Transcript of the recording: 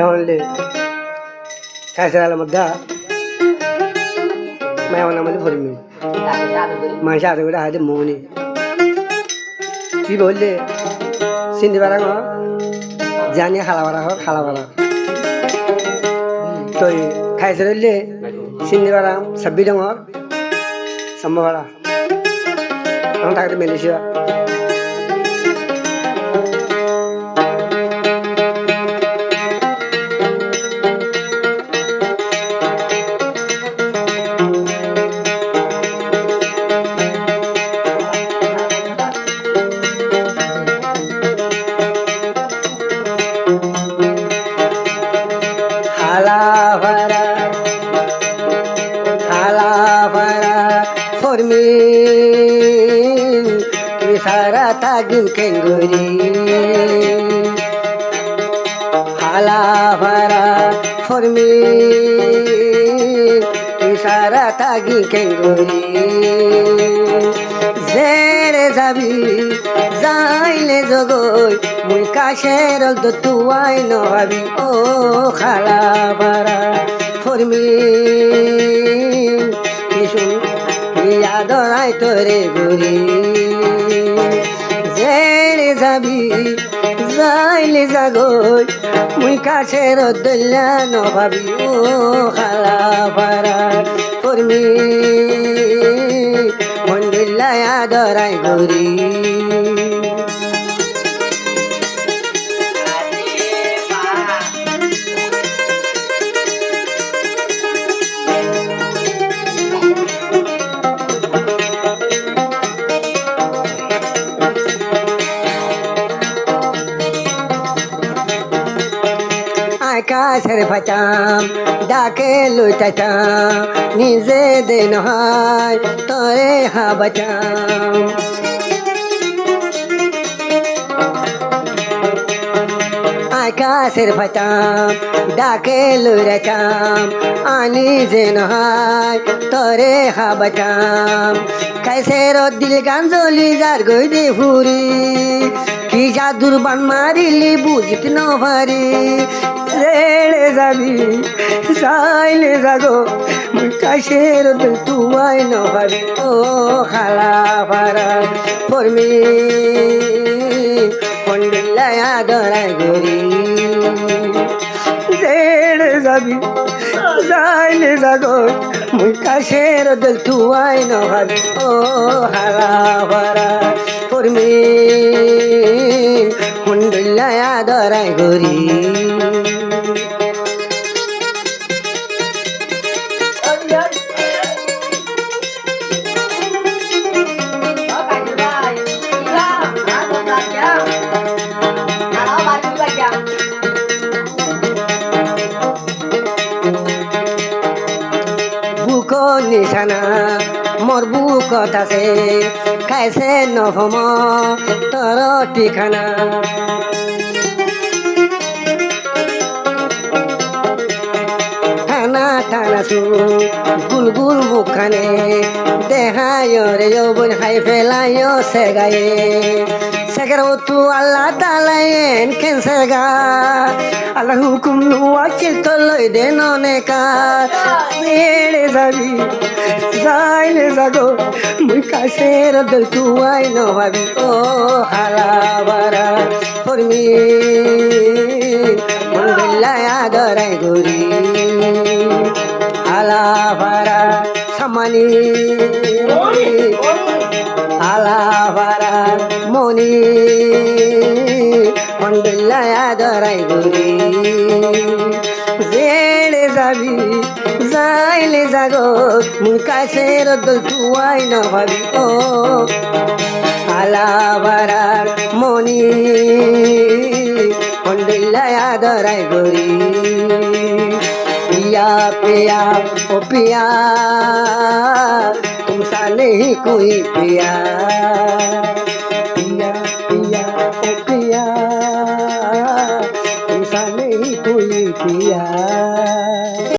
ఏమనలే కాసేరాల మధ్య మేమన్నా మళ్ళీ పొరిమి మనిషి అది కూడా అది మోని কি বললে চিন্তি পারা জানি খালাবারা হোক খালাবারা তো খাইছে রইলে চিন্তি পারা সাব্বি ডর সম্ভবরা তখন থাকতে মেলেছিয়া for me kisara tagin kenguri halavara for me kisara tagin kenguri zere zabi zaile jogoy mui kasher do tuai no habi o halavara for me আদরাই তোরে ঘুরি জেরে যাবি যাইলে জাগই মুই কাছের দল্লা নভাবি ও খালা পারা কর্মী মন্দিল্লায় আদরাই ঘুরি কাছের ফাটাম ডাকে লুটাটাম নিজে দে নহাই তরে হাবাটাম আকাশের ফাটাম ডাকে লুটাটাম আনি যে নহাই তরে হাবাটাম কাছের দিল গাঞ্জলি যার গই দে ফুরি কি জাদুর বান মারিলি বুঝিত নভারি রেড়ে যাবি চাইলে যাগো মুই কাশের দিল তুয়াই নভাবি ও খালা পারা ফরমি মন্দিল্লায় আদরাই গরি রেড়ে যাবি চাইলে যাগো মুই কাশের দিল তুয়াই নভাবি ও খালা পারা ফরমি মন্দিল্লায় আদরাই গরি বুকো নিশানা মোর বুকত আছে খাইছে নভম তোর ঠিকানা টানা টানা সু গুলগুল মুখানে দেহায় রে যৌবন হাই ফেলায় সেগায়ে সেগার তু আল্লাহ তালায়েন কেনসে গা আল্লাহ হুকুম নুয়াকিল তো লই দে ননেকা ছেড়ে যাবি যাইলে যাগো মুই কাছের দিল তুয়াই নভাবি ও হালাবারা ফরমি মন্দিল্লায় আদরাই গরি হালাবারা সামানি হালাবারা মনি মন্দিল্লায় আদরাই গরি জেড়ে যাবি যাইলে জাগো মুই কাছের দল তুয়াই নভাবি ও আলাবারা মনি মন্দিল্লায় আদরাই গরি पिया पिया ओ पिया तुमसा नहीं कोई पिया